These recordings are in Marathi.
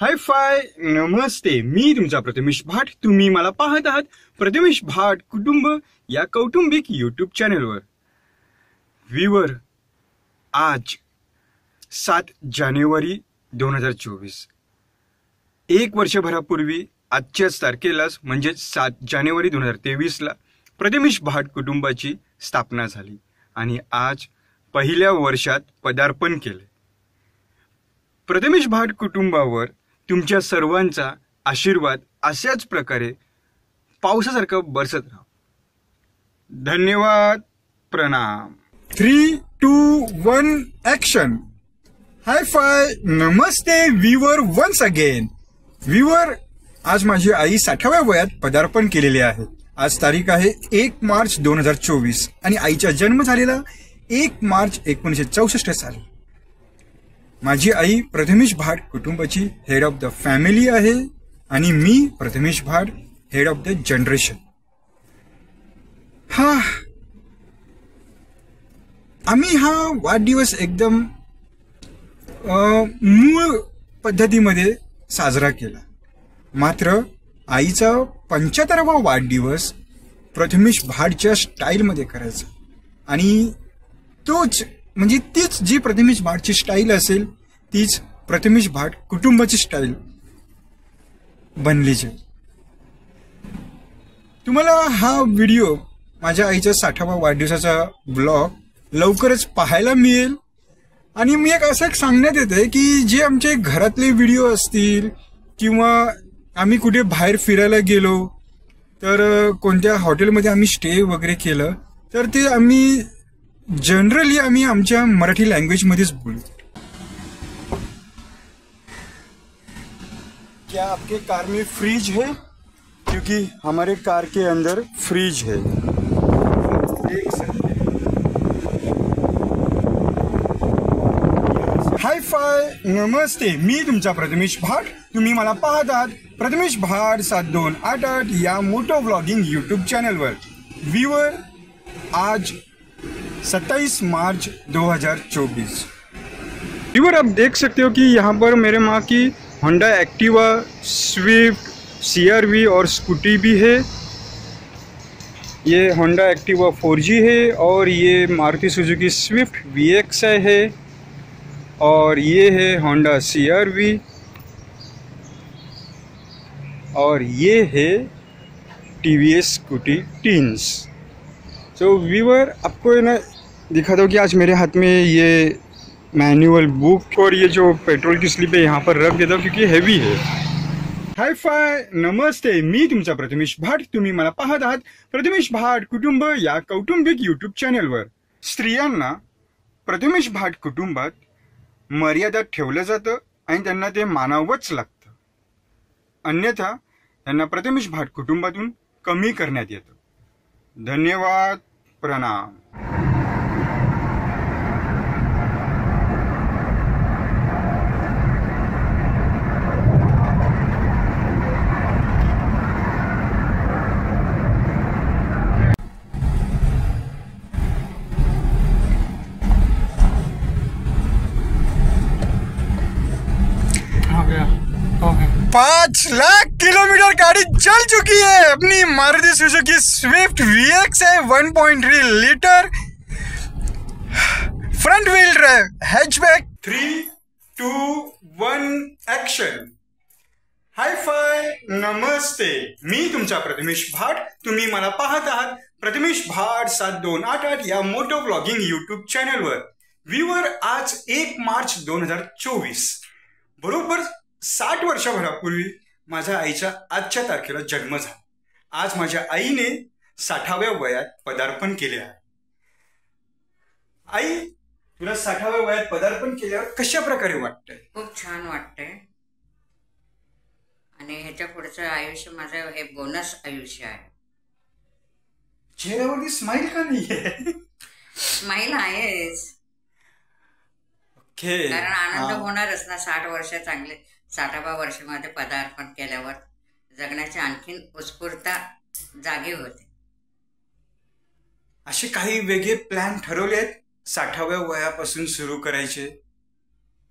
हाय फाय नमस्ते, मी तुमचा प्रथमेश भाट. तुम्ही मला पाहत आहात प्रथमेश भाट कुटुंब या कौटुंबिक यूट्यूब चॅनलवर. व्ह्यूवर, आज 7 जानेवारी 2024, एक वर्षभरापूर्वी आजच्याच तारखेलाच म्हणजे 7 जानेवारी 2023ला प्रथमेश भाट कुटुंबाची स्थापना झाली आणि आज पहिल्या वर्षात पदार्पण केले. प्रथमेश भाट कुटुंबावर तुमच्या सर्वांचा आशीर्वाद अशाच प्रकारे पावसासारखं बरसत राहो. धन्यवाद. प्रणाम. 3, 2, 1 ऍक्शन. हाय फाय नमस्ते व्ह्यूवर वन्स अगेन. व्ह्यूवर, आज माझी आई 60व्या वयात पदार्पण केलेली आहे. आज तारीख आहे 1 मार्च 2024 आणि आईचा जन्म झालेला 1 मार्च 1964 साली. माझी आई प्रथमेश भाट कुटुंबाची हेड ऑफ द फॅमिली आहे आणि मी प्रथमेश भाट हेड ऑफ द जनरेशन. आम्ही हा वाढदिवस एकदम मूळ पद्धतीमध्ये साजरा केला. मात्र आईचा 75वा वाढदिवस प्रथमेश भाटच्या स्टाईलमध्ये करायचा आणि तोच म्हणजे तीच जी प्रथमेश भाटची स्टाईल असेल तीच प्रथमेश भाट कुटुंबाची स्टाईल बनली जाईल. तुम्हाला हा व्हिडिओ माझ्या आईच्या 60व्या वाढदिवसाचा ब्लॉग लवकरच पाहायला मिळेल. आणि मी असं सांगण्यात येते की जे आमचे घरातले व्हिडिओ असतील किंवा आम्ही कुठे बाहेर फिरायला गेलो तर कोणत्या हॉटेलमध्ये आम्ही स्टे वगैरे केलं तर ते आम्ही जनरली आमच्या मराठी लैंग्वेज बोलू. क्या आपके कार में फ्रिज है? क्योंकि हमारे कार के अंदर फ्रिज है. देख सकते हैं. हाय फाय नमस्ते, मी तुमचा प्रथमेश भाट. तुम्ही मला पाहत आहात प्रथमेश भाट 7288 या मोटो व्लॉगिंग यूट्यूब चैनलवर. व्यूअर, आज 27 मार्च 2024. व्यूअर, आप देख सकते हो कि यहाँ पर मेरे माँ की होंडा एक्टिवा, स्विफ्ट, CR-V और स्कूटी भी है. ये होंडा एक्टिवा 4G है और ये मारुति सुजुकी स्विफ्ट VXI है और ये है होंडा CR-V और ये है TVS स्कूटी टीन्स. तो व्यूअर, आपको है ना दिखा दो कि आज मेरे हाथ में ये मैनुअल बुक और ये जो पेट्रोल की स्लिप है यहाँ पर रख देता हूँ क्योंकि हेवी है. हाय फाय नमस्ते, मी तुमचा प्रथमेश भाट. तुम्ही मला पाहत आहात प्रथमेश भाट कुटुंब या कौटुंबिक यूट्यूब चॅनलवर. स्त्रियांना प्रथमेश भाट कुटुंबात मर्यादा ठेवलं जातं आणि त्यांना ते मानावंच लागतं. अन्यथा त्यांना प्रथमेश भाट कुटुंबातून कमी करण्यात येतं. धन्यवाद. प्रणाम. हो गया. 5 लाख किलोमीटर गाड़ी चल चुकी है. अपनी Maruti Suzuki Swift VXI 1.3 litre front wheel drive hatchback. 3, 2, 1 action. Hi fi नमस्ते, मी तुमचा प्रथमेश भाट. तुम्ही मला पाहत आहात प्रथमेश भाट 7288 या मोटो व्लॉगिंग यूट्यूब चॅनलवर. व्ह्यूअर, आज 1 मार्च 2024, बरोबर 60 वर्षभरापूर्वी माझ्या आईच्या आजच्या तारखेला जन्म झाला. आज माझ्या आईने 60व्या वयात पदार्पण केले आहे. आई, तुला 60व्या वयात पदार्पण केल्यावर कशा प्रकारे वाटतंय? खूप छान वाटतंय आणि ह्याच्या पुढचं आयुष्य माझं हे बोनस आयुष्य आहे. चेहऱ्यावरती स्माइल का नाहीये? स्माइल आहेच, कारण आनंद होणारच ना. 60 वर्ष चांगले, 60व्या वर्षामध्ये पदार्पण केल्यावर जगण्याची आणखीन उत्स्फूर्तता जागी होते. असे काही वेगळे प्लॅन ठरवलेत 60व्या वयापासून सुरू करायचे?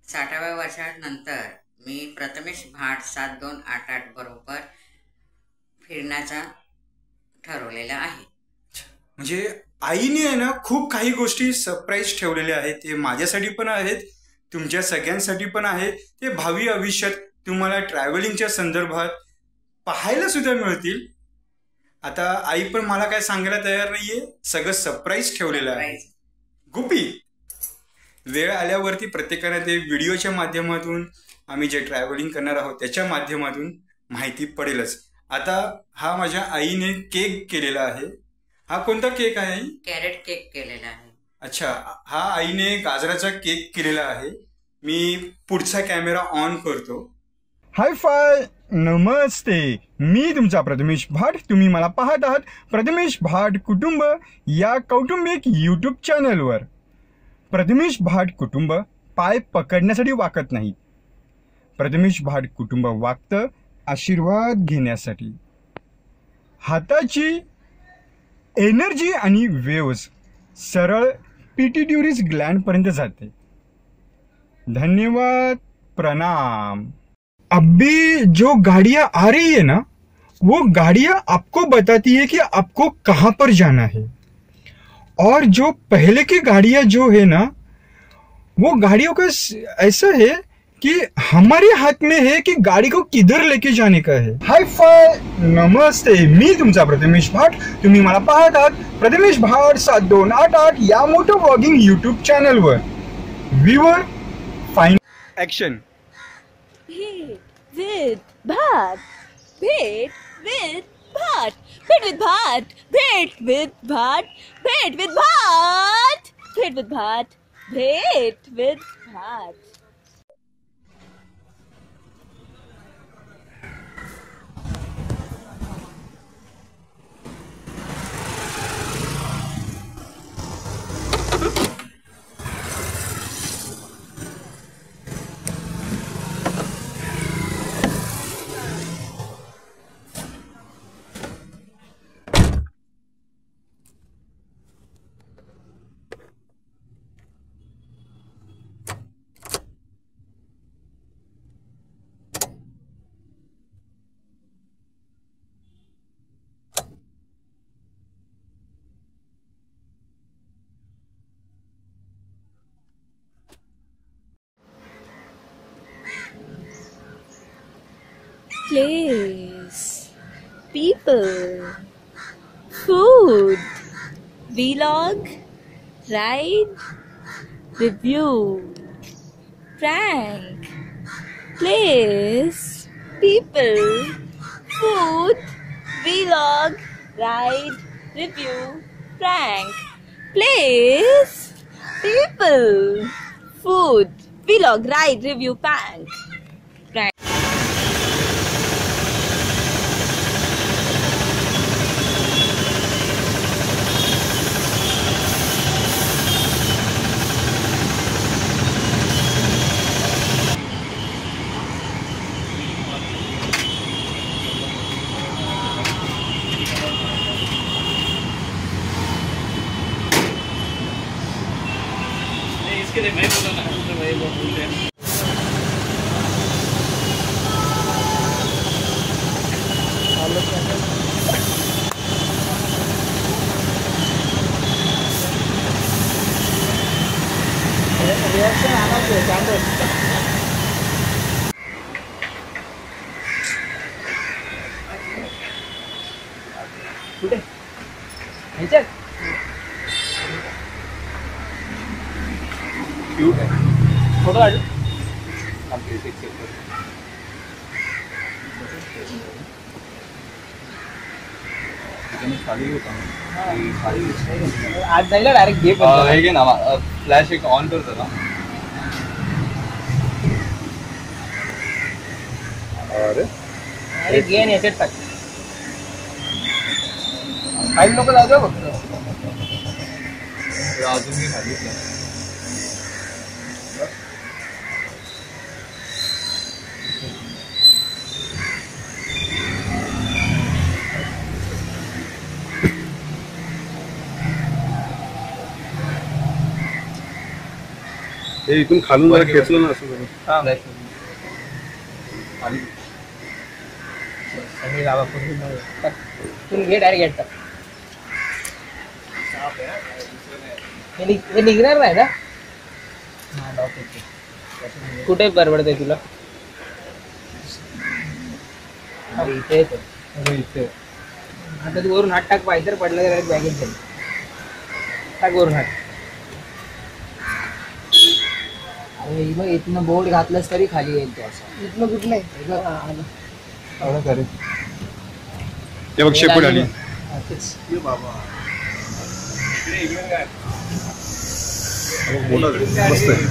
60व्या वर्षानंतर मी प्रथमेश भाट 7288 बरोबर फिरण्याचा ठरवलेला आहे. म्हणजे आईने आहे ना खूप काही गोष्टी सरप्राईज ठेवलेल्या आहेत. ते माझ्यासाठी पण आहेत, तुमच्या सगळ्यांसाठी पण आहेत. ते भावी आयुष्यात तुम्हाला ट्रॅव्हलिंगच्या संदर्भात पाहायला सुद्धा मिळतील. आता आई पण मला काय सांगायला तयार नाहीये, सगळं सरप्राईज ठेवलेलं आहे. गुपी वेळ आल्यावरती प्रत्येकाने ते व्हिडिओच्या माध्यमातून आम्ही जे ट्रॅव्हलिंग करणार आहोत त्याच्या माध्यमातून माहिती पडेलच. आता हा माझ्या आईने केक केलेला आहे. हा कोणता केक आहे आई? कॅरेट केक केलेला आहे. अच्छा, हा आईने गाजराचा केक केलेला आहे. मी पुढचा कॅमेरा ऑन करतो. हाय फाय, नमस्ते. मी तुमचा प्रथमेश भाट. तुम्ही मला पाहत आहात प्रथमेश भाट कुटुंब या कौटुंबिक यूट्यूब चॅनलवर. प्रथमेश भाट कुटुंब पाय पकडण्यासाठी वाकत नाही. प्रथमेश भाट कुटुंब वागतं आशीर्वाद घेण्यासाठी. हाताची एनर्जी आणि वेव्स सरळ पिट्युटरी ग्लँडपर्यंत जाते. धन्यवाद, प्रणाम. अभी जो गाड़ियां आ रही है ना, वो गाड़ियां आपको बताती है कि आपको कहाँ पर जाना है. और जो पहले की गाड़ियां जो है ना, वो गाड़ियों का ऐसा है कि हमारे हाथ में है कि गाड़ी को किधर लेके जाने का है. हाय फाय, नमस्ते. मी तुमचा प्रथमेश भाट. तुम्ही मला पाहत आहात प्रथमेश भाट 7288 या मोटो व्लॉगिंग यूट्यूब चॅनलवर. Viewer fine action. With Bhat. Bait with Bhat. Bait with Bhat. Bait with Bhat. Bait with Bhat. Bait with Bhat. Bait with Bhat. Place, people, food, vlog, ride, review, prank. Place, people, food, vlog, ride, review, prank. Place, people, food, vlog, ride, review, prank. इसके लिए मैं बोला ना, तो वही वो बोल रहे हैं. रिएक्शन आना चाहिए कैमरे. कुठे ह्याच्यात क्यूट आहे. फोटो काढ. आज जायला डायरेक्ट घे. हे घे ना, फ्लॅश एक ऑन करतो ना. अरे घे आणि याच्यात टाक. काही लोक जाऊ फक्त अजून मी सांगितलं. इथून खालून जरा खेचलं ना असं. सनी बाबा तुम्ही घे डायरेक्ट घेत हे निघणार नाही ना. कुठे परवडतंय तुला. इथे इथे आता तू वरून हात टाक पाहिजे पडलं तर बॅगेत जाईल. टाक वरून हात. अरे मग इथनं बोर्ड घातलंस तरी खाली येईल तो असं. इथनं कुठं नाही एवढं करे ते बघ शेपूट आली. मस्त आहे.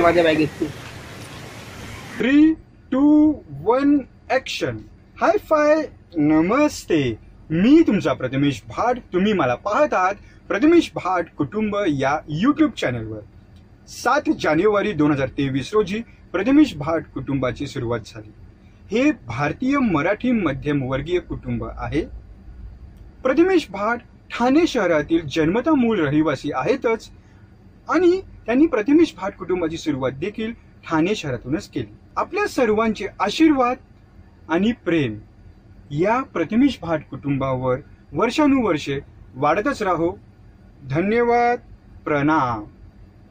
माझ्या बॅगेत 3, 2, 1 ऍक्शन. हाय फाय नमस्ते. मी तुमचा प्रथमेश भाट. तुम्ही मला पाहत आहात प्रथमेश भाट कुटुंब या यूट्यूब चॅनलवर. 7 जानेवारी 2023 रोजी प्रथमेश भाट कुटुंबाची सुरुवात झाली. हे भारतीय मराठी मध्यमवर्गीय कुटुंब आहे. प्रथमेश भाट ठाणे शहरातील जन्मता मूळ रहिवासी आहेतच आणि त्यांनी प्रथमेश भाट कुटुंबाची सुरुवात देखील ठाणे शहरातूनच केली. आपल्या सर्वांचे आशीर्वाद आणि प्रेम या प्रथमेश भाट कुटुंबावर वर्षानुवर्षे वाढतच राहो. धन्यवाद. प्रणाम.